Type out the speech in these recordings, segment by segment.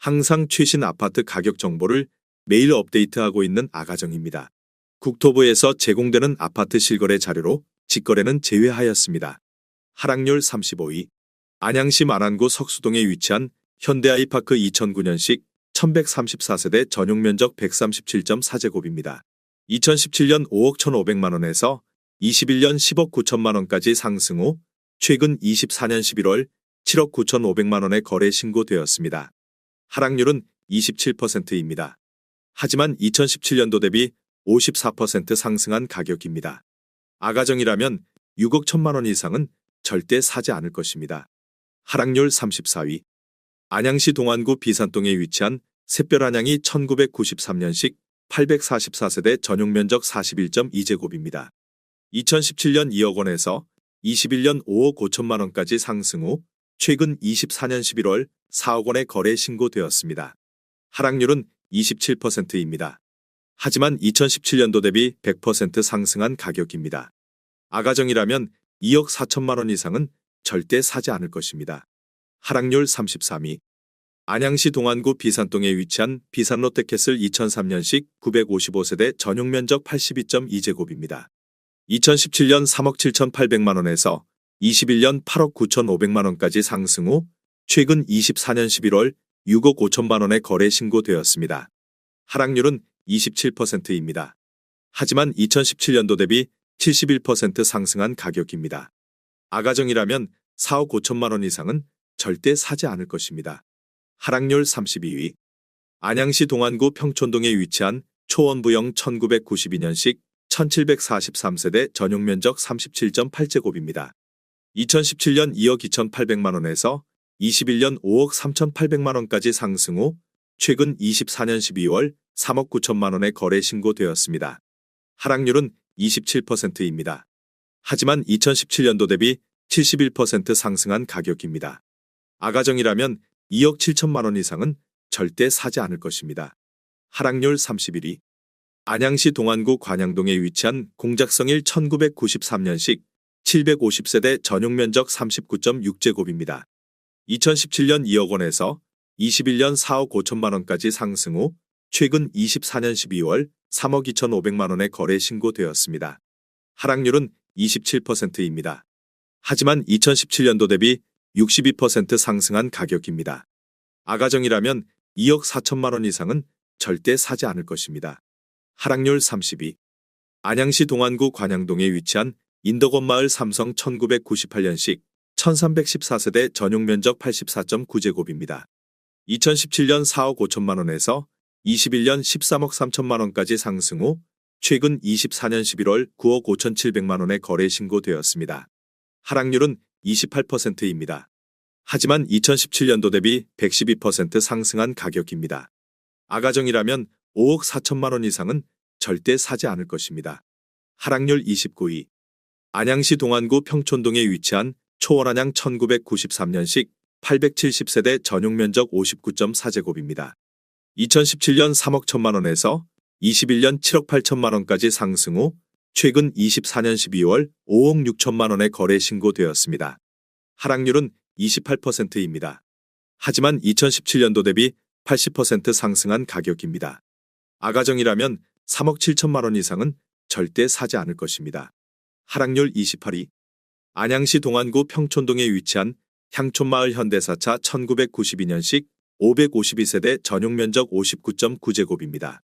항상 최신 아파트 가격 정보를 매일 업데이트하고 있는 아가정입니다. 국토부에서 제공되는 아파트 실거래 자료로 직거래는 제외하였습니다. 하락률 35위. 안양시 만안구 석수동에 위치한 현대아이파크 2009년식 1134세대 전용면적 137.4제곱입니다. 2017년 5억 1,500만 원에서 21년 10억 9천만 원까지 상승 후 최근 24년 11월 7억 9,500만 원에 거래 신고되었습니다. 하락률은 27%입니다. 하지만 2017년도 대비 54% 상승한 가격입니다. 아가정이라면 6억 1천만 원 이상은 절대 사지 않을 것입니다. 하락률 34위. 안양시 동안구 비산동에 위치한 샛별안양이 1993년식 844세대 전용면적 41.2제곱입니다. 2017년 2억 원에서 21년 5억 5천만 원까지 상승 후 최근 24년 11월 4억 원에 거래 신고되었습니다. 하락률은 27%입니다. 하지만 2017년도 대비 100% 상승한 가격입니다. 아가정이라면 2억 4천만 원 이상은 절대 사지 않을 것입니다. 하락률 33위. 안양시 동안구 비산동에 위치한 비산롯데캐슬 2003년식 955세대 전용면적 82.2제곱입니다. 2017년 3억 7,800만 원에서 21년 8억 9,500만 원까지 상승 후 최근 24년 11월 6억 5천만 원에 거래 신고되었습니다. 하락률은 27%입니다. 하지만 2017년도 대비 71% 상승한 가격입니다. 아가정이라면 4억 5천만 원 이상은 절대 사지 않을 것입니다. 하락률 32위. 안양시 동안구 평촌동에 위치한 초원부영 1992년식 1743세대 전용면적 37.8제곱입니다. 2017년 2억 2,800만 원에서 21년 5억 3,800만 원까지 상승 후 최근 24년 12월 3억 9천만 원에 거래 신고되었습니다. 하락률은 27%입니다. 하지만 2017년도 대비 71% 상승한 가격입니다. 아가정이라면 2억 7천만 원 이상은 절대 사지 않을 것입니다. 하락률 31위. 안양시 동안구 관양동에 위치한 공작성일 1993년식 750세대 전용면적 39.6제곱입니다. 2017년 2억 원에서 21년 4억 5천만 원까지 상승 후 최근 24년 12월 3억 2,500만 원에 거래 신고되었습니다. 하락률은 27%입니다. 하지만 2017년도 대비 62% 상승한 가격입니다. 아가정이라면 2억 4천만 원 이상은 절대 사지 않을 것입니다. 하락률 30위. 안양시 동안구 관양동에 위치한 인덕원마을 삼성 1998년식 1314세대 전용면적 84.9제곱입니다. 2017년 4억 5천만 원에서 21년 13억 3천만 원까지 상승 후 최근 24년 11월 9억 5,700만 원에 거래 신고되었습니다. 하락률은 28%입니다. 하지만 2017년도 대비 112% 상승한 가격입니다. 아가정이라면 5억 4천만 원 이상은 절대 사지 않을 것입니다. 하락률 29위. 안양시 동안구 평촌동에 위치한 초원안양 1993년식 870세대 전용면적 59.4제곱입니다. 2017년 3억 1천만 원에서 21년 7억 8천만 원까지 상승 후 최근 24년 12월 5억 6천만 원에 거래 신고되었습니다. 하락률은 28%입니다. 하지만 2017년도 대비 80% 상승한 가격입니다. 아가정이라면 3억 7천만 원 이상은 절대 사지 않을 것입니다. 하락률 28위. 안양시 동안구 평촌동에 위치한 향촌마을 현대사차 1992년식 552세대 전용면적 59.9제곱입니다.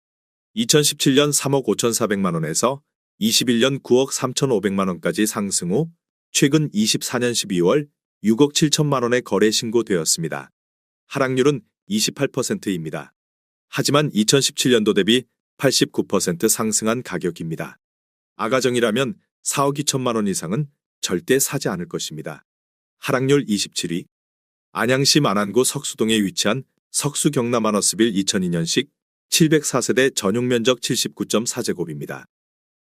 2017년 3억 5,400만 원에서 21년 9억 3,500만 원까지 상승 후 최근 24년 12월 6억 7천만 원에 거래 신고되었습니다. 하락률은 28%입니다. 하지만 2017년도 대비 89% 상승한 가격입니다. 아가정이라면 4억 2천만 원 이상은 절대 사지 않을 것입니다. 하락률 27위. 안양시 만안구 석수동에 위치한 석수 경남아너스빌 2002년식 704세대 전용면적 79.4제곱입니다.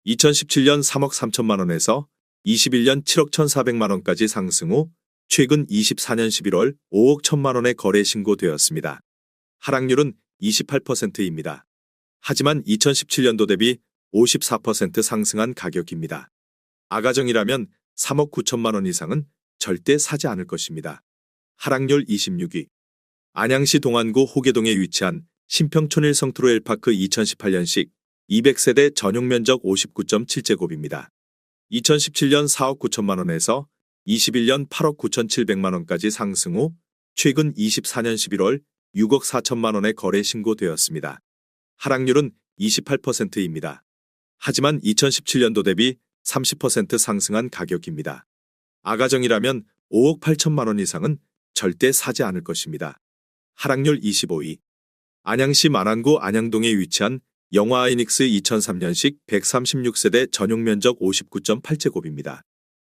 2017년 3억 3천만 원에서 21년 7억 1,400만 원까지 상승 후 최근 24년 11월 5억 1천만 원에 거래 신고되었습니다. 하락률은 28%입니다. 하지만 2017년도 대비 54% 상승한 가격입니다. 아가정이라면 3억 9천만 원 이상은 절대 사지 않을 것입니다. 하락률 26위. 안양시 동안구 호계동에 위치한 신평촌일 성트로엘파크 2018년식 200세대 전용 면적 59.7제곱입니다. 2017년 4억 9천만 원에서 21년 8억 9,700만 원까지 상승 후 최근 24년 11월 6억 4천만 원에 거래 신고되었습니다. 하락률은 28%입니다. 하지만 2017년도 대비 30% 상승한 가격입니다. 아가정이라면 5억 8천만 원 이상은 절대 사지 않을 것입니다. 하락률 25위. 안양시 만안구 안양동에 위치한 영화아이닉스 2003년식 136세대 전용 면적 59.8제곱입니다.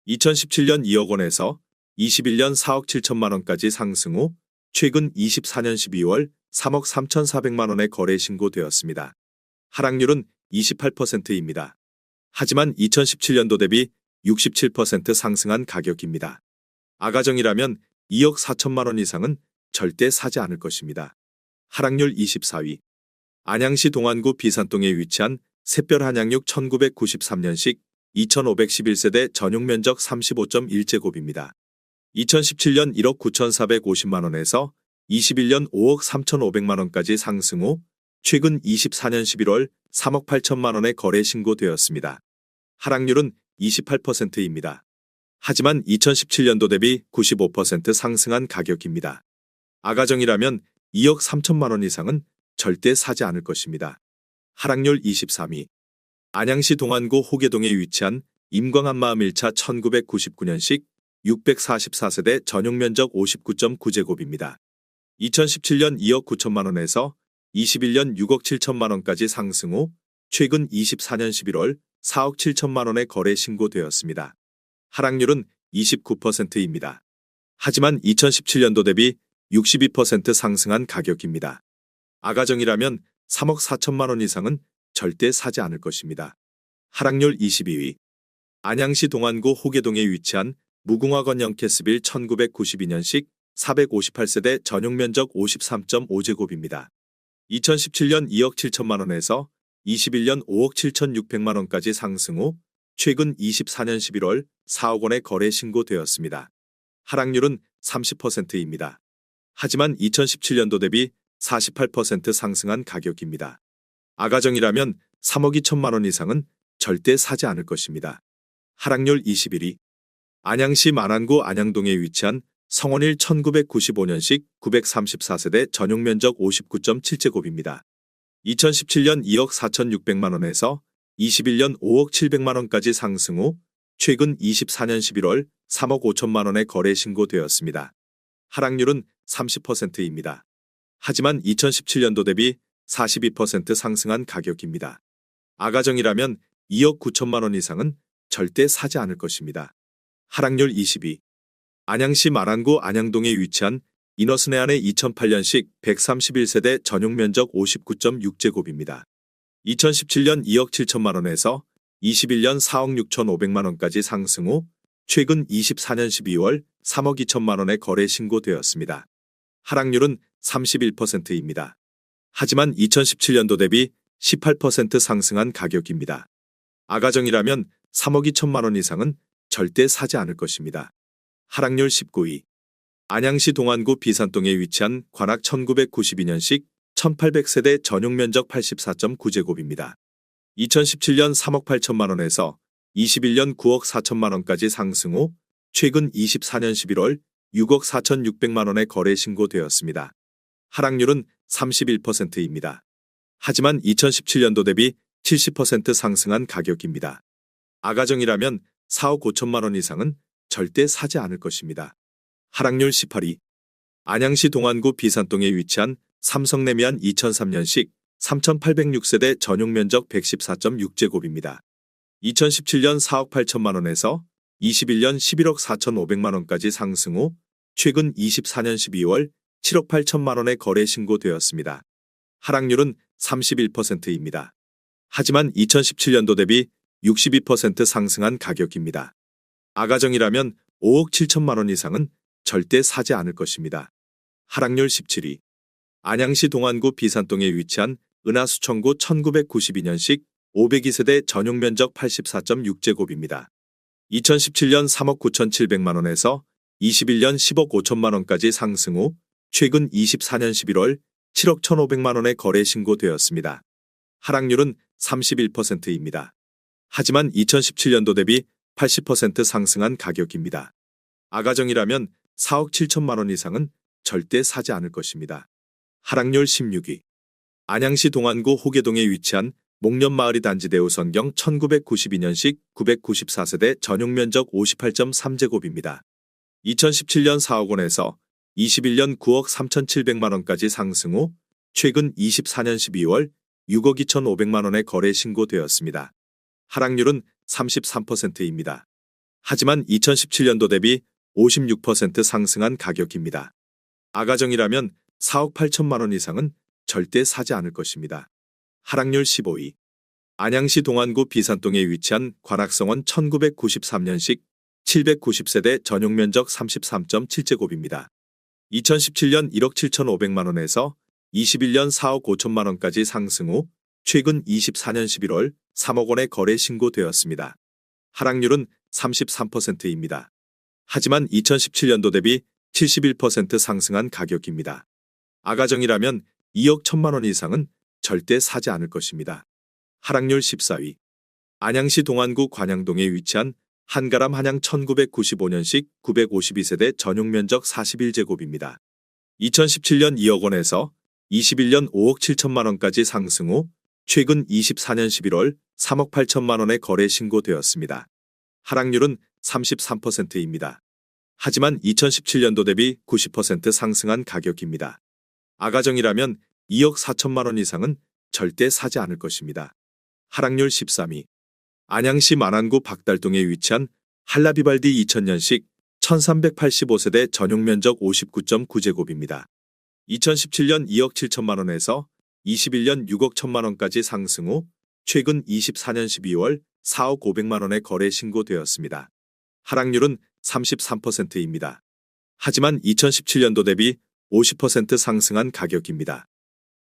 2017년 2억 원에서 21년 4억 7천만 원까지 상승 후 최근 24년 12월 3억 3,400만 원에 거래 신고되었습니다. 하락률은 28%입니다. 하지만 2017년도 대비 67% 상승한 가격입니다. 아가정이라면 2억 4천만 원 이상은 절대 사지 않을 것입니다. 하락률 24위. 안양시 동안구 비산동에 위치한 샛별 한양육 1993년식 2511세대 전용 면적 35.1제곱입니다. 2017년 1억 9,450만 원에서 21년 5억 3,500만 원까지 상승 후 최근 24년 11월 3억 8천만 원에 거래 신고되었습니다. 하락률은 28%입니다. 하지만 2017년도 대비 95% 상승한 가격입니다. 아가정이라면 2억 3천만 원 이상은 절대 사지 않을 것입니다. 하락률 23위. 안양시 동안구 호계동에 위치한 임광한마을 1차 1999년식 644세대 전용 면적 59.9제곱입니다. 2017년 2억 9천만 원에서 21년 6억 7천만 원까지 상승 후 최근 24년 11월 4억 7천만 원에 거래 신고되었습니다. 하락률은 29%입니다. 하지만 2017년도 대비 62% 상승한 가격입니다. 아가정이라면 3억 4천만 원 이상은 절대 사지 않을 것입니다. 하락률 22위. 안양시 동안구 호계동에 위치한 무궁화건 영캐스빌 1992년식 458세대 전용 면적 53.5제곱입니다. 2017년 2억 7천만 원에서 21년 5억 7,600만 원까지 상승 후 최근 24년 11월 4억 원에 거래 신고되었습니다. 하락률은 30%입니다. 하지만 2017년도 대비 48% 상승한 가격입니다. 아가정이라면 3억 2천만 원 이상은 절대 사지 않을 것입니다. 하락률 21위. 안양시 만안구 안양동에 위치한 성원일 1995년식 934세대 전용 면적 59.7제곱입니다. 2017년 2억 4,600만 원에서 21년 5억 700만 원까지 상승 후 최근 24년 11월 3억 5천만 원에 거래 신고되었습니다. 하락률은 30%입니다. 하지만 2017년도 대비 42% 상승한 가격입니다. 아가정이라면 2억 9천만 원 이상은 절대 사지 않을 것입니다. 하락률 22. 안양시 만안구 안양동에 위치한 이너스네안의 2008년식 131세대 전용 면적 59.6제곱입니다. 2017년 2억 7천만 원에서 21년 4억 6,500만 원까지 상승 후 최근 24년 12월 3억 2천만 원에 거래 신고되었습니다. 하락률은 31%입니다. 하지만 2017년도 대비 18% 상승한 가격입니다. 아가정이라면 3억 2천만 원 이상은 절대 사지 않을 것입니다. 하락률 19위. 안양시 동안구 비산동에 위치한 관악 1992년식 1800세대 전용 면적 84.9제곱입니다. 2017년 3억 8천만 원에서 21년 9억 4천만 원까지 상승 후 최근 24년 11월 6억 4,600만 원에 거래 신고되었습니다. 하락률은 31%입니다. 하지만 2017년도 대비 70% 상승한 가격입니다. 아가정이라면 4억 5천만 원 이상은 절대 사지 않을 것입니다. 하락률 18위. 안양시 동안구 비산동에 위치한 삼성레미안 2003년식 3,806세대 전용 면적 114.6제곱입니다. 2017년 4억 8천만 원에서 21년 11억 4,500만 원까지 상승 후 최근 24년 12월 7억 8천만 원에 거래 신고되었습니다. 하락률은 31%입니다. 하지만 2017년도 대비 62% 상승한 가격입니다. 아가정이라면 5억 7천만 원 이상은 절대 사지 않을 것입니다. 하락률 17위. 안양시 동안구 비산동에 위치한 은하수천구 1992년식 502세대 전용 면적 84.6제곱입니다. 2017년 3억 9,700만 원에서 21년 10억 5천만 원까지 상승 후 최근 24년 11월 7억 1,500만 원의 거래 신고되었습니다. 하락률은 31%입니다. 하지만 2017년도 대비 80% 상승한 가격입니다. 아가정이라면 4억 7천만 원 이상은 절대 사지 않을 것입니다. 하락률 16위. 안양시 동안구 호계동에 위치한 목련마을이 단지대우 선경 1992년식 994세대 전용면적 58.3제곱입니다. 2017년 4억 원에서 21년 9억 3,700만 원까지 상승 후 최근 24년 12월 6억 2,500만 원의 거래 신고되었습니다. 하락률은 33%입니다. 하지만 2017년도 대비 56% 상승한 가격입니다. 아가정이라면 4억 8천만 원 이상은 절대 사지 않을 것입니다. 하락률 15위. 안양시 동안구 비산동에 위치한 관악성원 1993년식 790세대 전용면적 33.7제곱입니다. 2017년 1억 7,500만 원에서 21년 4억 5천만 원까지 상승 후 최근 24년 11월 3억 원의 거래 신고되었습니다. 하락률은 33%입니다. 하지만 2017년도 대비 71% 상승한 가격입니다. 아가정이라면 2억 1천만 원 이상은 절대 사지 않을 것입니다. 하락률 14위. 안양시 동안구 관양동에 위치한 한가람 한양 1995년식 952세대 전용면적 41제곱입니다. 2017년 2억 원에서 21년 5억 7천만 원까지 상승 후 최근 24년 11월 3억 8천만 원의 거래 신고되었습니다. 하락률은 33%입니다. 하지만 2017년도 대비 90% 상승한 가격입니다. 아가정이라면 2억 4천만 원 이상은 절대 사지 않을 것입니다. 하락률 13위. 안양시 만안구 박달동에 위치한 한라비발디 2000년식 1385세대 전용면적 59.9제곱입니다. 2017년 2억 7천만 원에서 21년 6억 1천만 원까지 상승 후 최근 24년 12월 4억 500만 원의 거래 신고되었습니다. 하락률은 33%입니다. 하지만 2017년도 대비 50% 상승한 가격입니다.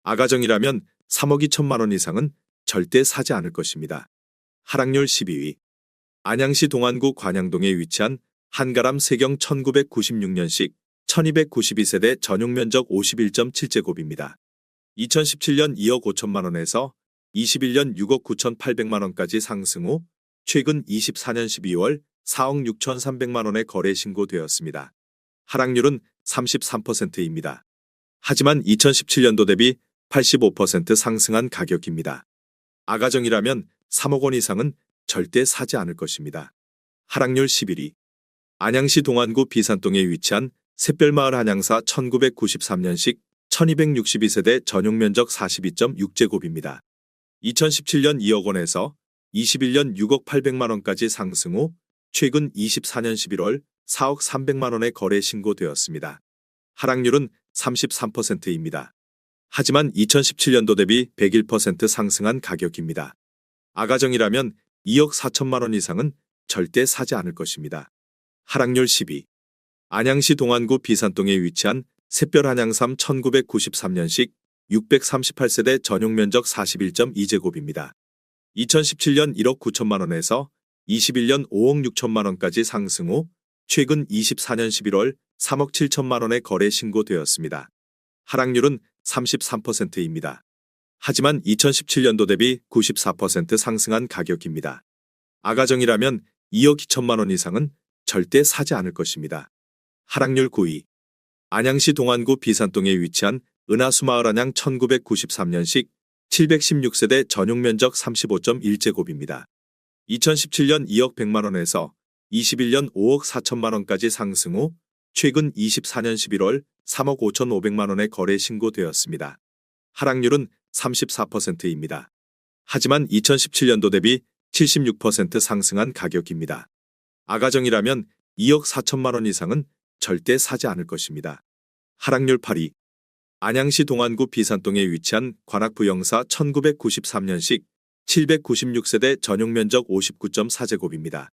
아가정이라면 3억 2천만 원 이상은 절대 사지 않을 것입니다. 하락률 12위. 안양시 동안구 관양동에 위치한 한가람 세경 1996년식 1292세대 전용면적 51.7제곱입니다. 2017년 2억 5천만 원에서 21년 6억 9,800만 원까지 상승 후 최근 24년 12월 4억 6,300만 원의 거래 신고되었습니다. 하락률은 33%입니다. 하지만 2017년도 대비 85% 상승한 가격입니다. 아가정이라면 3억 원 이상은 절대 사지 않을 것입니다. 하락률 11위. 안양시 동안구 비산동에 위치한 샛별마을 한양사 1993년식 1262세대 전용면적 42.6제곱입니다. 2017년 2억 원에서 21년 6억 800만 원까지 상승 후 최근 24년 11월 4억 300만 원의 거래 신고되었습니다. 하락률은 33%입니다. 하지만 2017년도 대비 101% 상승한 가격입니다. 아가정이라면 2억 4천만 원 이상은 절대 사지 않을 것입니다. 하락률 10위. 안양시 동안구 비산동에 위치한 샛별 한양삼 1993년식 638세대 전용면적 41.2제곱입니다. 2017년 1억 9천만 원에서 21년 5억 6천만 원까지 상승 후 최근 24년 11월 3억 7천만 원의 거래 신고되었습니다. 하락률은 33%입니다. 하지만 2017년도 대비 94% 상승한 가격입니다. 아가정이라면 2억 2천만 원 이상은 절대 사지 않을 것입니다. 하락률 9위. 안양시 동안구 비산동에 위치한 은하수마을 안양 1993년식 716세대 전용면적 35.1제곱입니다. 2017년 2억 100만 원에서 21년 5억 4천만 원까지 상승 후 최근 24년 11월 3억 5,500만 원의 거래 신고되었습니다. 하락률은 34%입니다. 하지만 2017년도 대비 76% 상승한 가격입니다. 아가정이라면 2억 4천만 원 이상은 절대 사지 않을 것입니다. 하락률 8위. 안양시 동안구 비산동에 위치한 관악부영사 1993년식 796세대 전용면적 59.4제곱입니다.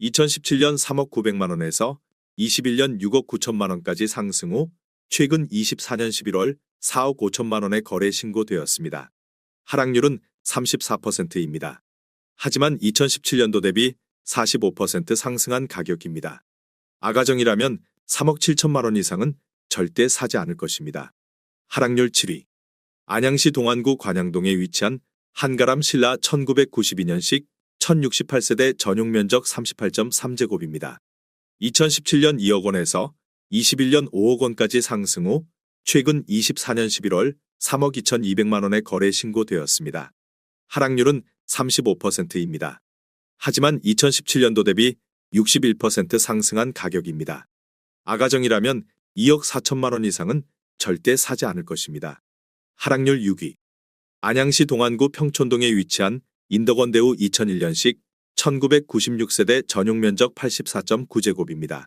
2017년 3억 900만 원에서 21년 6억 9천만 원까지 상승 후 최근 24년 11월 4억 5천만 원의 거래 신고되었습니다. 하락률은 34%입니다. 하지만 2017년도 대비 45% 상승한 가격입니다. 아가정이라면 3억 7천만 원 이상은 절대 사지 않을 것입니다. 하락률 7위. 안양시 동안구 관양동에 위치한 한가람 신라 1992년식 1068세대 전용 면적 38.3제곱입니다. 2017년 2억 원에서 21년 5억 원까지 상승 후 최근 24년 11월 3억 2,200만 원에 거래 신고되었습니다. 하락률은 35%입니다. 하지만 2017년도 대비 61% 상승한 가격입니다. 아가정이라면 2억 4천만 원 이상은 절대 사지 않을 것입니다. 하락률 6위. 안양시 동안구 평촌동에 위치한 인덕원대우 2001년식 1996세대 전용 면적 84.9제곱입니다.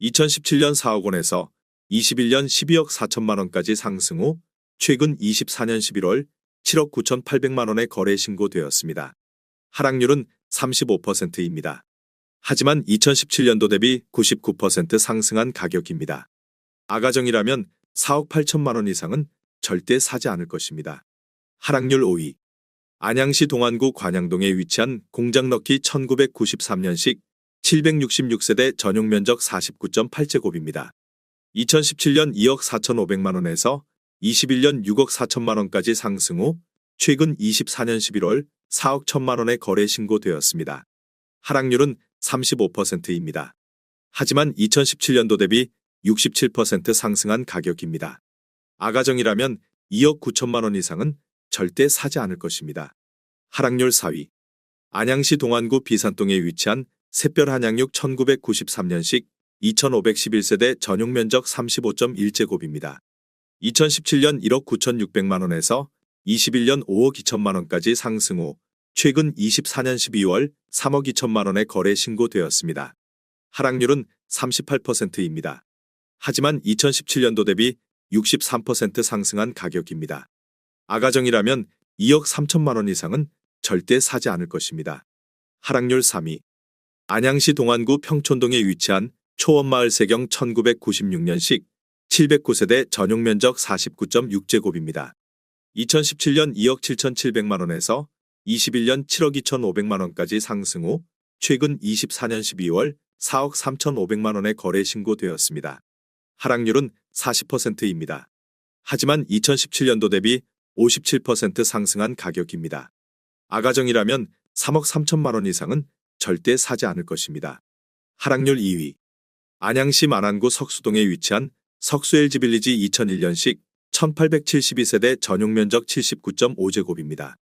2017년 4억 원에서 21년 12억 4천만 원까지 상승 후 최근 24년 11월 7억 9,800만 원에 거래 신고되었습니다. 하락률은 35%입니다. 하지만 2017년도 대비 99% 상승한 가격입니다. 아가정이라면 4억 8천만 원 이상은 절대 사지 않을 것입니다. 하락률 5위. 안양시 동안구 관양동에 위치한 공장럭키 1993년식 766세대 전용 면적 49.8제곱입니다. 2017년 2억 4,500만 원에서 21년 6억 4천만 원까지 상승 후 최근 24년 11월 4억 1천만 원에 거래 신고되었습니다. 하락률은 35%입니다. 하지만 2017년도 대비 67% 상승한 가격입니다. 아가정이라면 2억 9천만 원 이상은 절대 사지 않을 것입니다. 하락률 4위. 안양시 동안구 비산동에 위치한 샛별 한양육 1993년식 2511세대 전용 면적 35.1제곱입니다. 2017년 1억 9,600만 원에서 21년 5억 2천만 원까지 상승 후 최근 24년 12월 3억 2천만 원에 거래 신고되었습니다. 하락률은 38%입니다. 하지만 2017년도 대비 63% 상승한 가격입니다. 아가정이라면 2억 3천만 원 이상은 절대 사지 않을 것입니다. 하락률 3위. 안양시 동안구 평촌동에 위치한 초원마을 세경 1996년식 709세대 전용 면적 49.6제곱입니다. 2017년 2억 7,700만 원에서 21년 7억 2,500만 원까지 상승 후 최근 24년 12월 4억 3,500만 원에 거래 신고되었습니다. 하락률은 40%입니다. 하지만 2017년도 대비 57% 상승한 가격입니다. 아가정이라면 3억 3천만 원 이상은 절대 사지 않을 것입니다. 하락률 2위. 안양시 만안구 석수동에 위치한 석수 LG빌리지 2001년식 1872세대 전용 면적 79.5제곱입니다.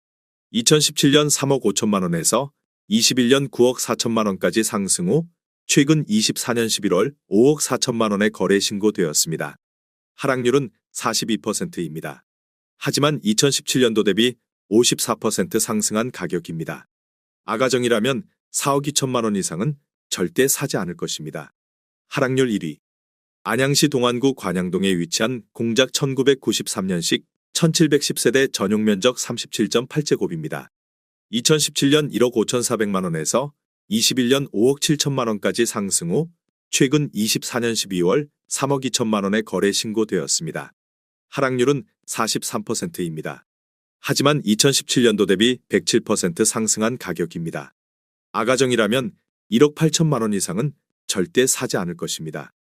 2017년 3억 5천만 원에서 21년 9억 4천만 원까지 상승 후 최근 24년 11월 5억 4천만 원에 거래 신고되었습니다. 하락률은 42%입니다. 하지만 2017년도 대비 54% 상승한 가격입니다. 아가정이라면 4억 2천만 원 이상은 절대 사지 않을 것입니다. 하락률 1위. 안양시 동안구 관양동에 위치한 공작 1993년식 1710세대 전용 면적 37.8제곱입니다. 2017년 1억 5,400만 원에서 21년 5억 7천만 원까지 상승 후 최근 24년 12월 3억 2천만 원에 거래 신고되었습니다. 하락률은 43%입니다. 하지만 2017년도 대비 107% 상승한 가격입니다. 아가정이라면 1억 8천만 원 이상은 절대 사지 않을 것입니다.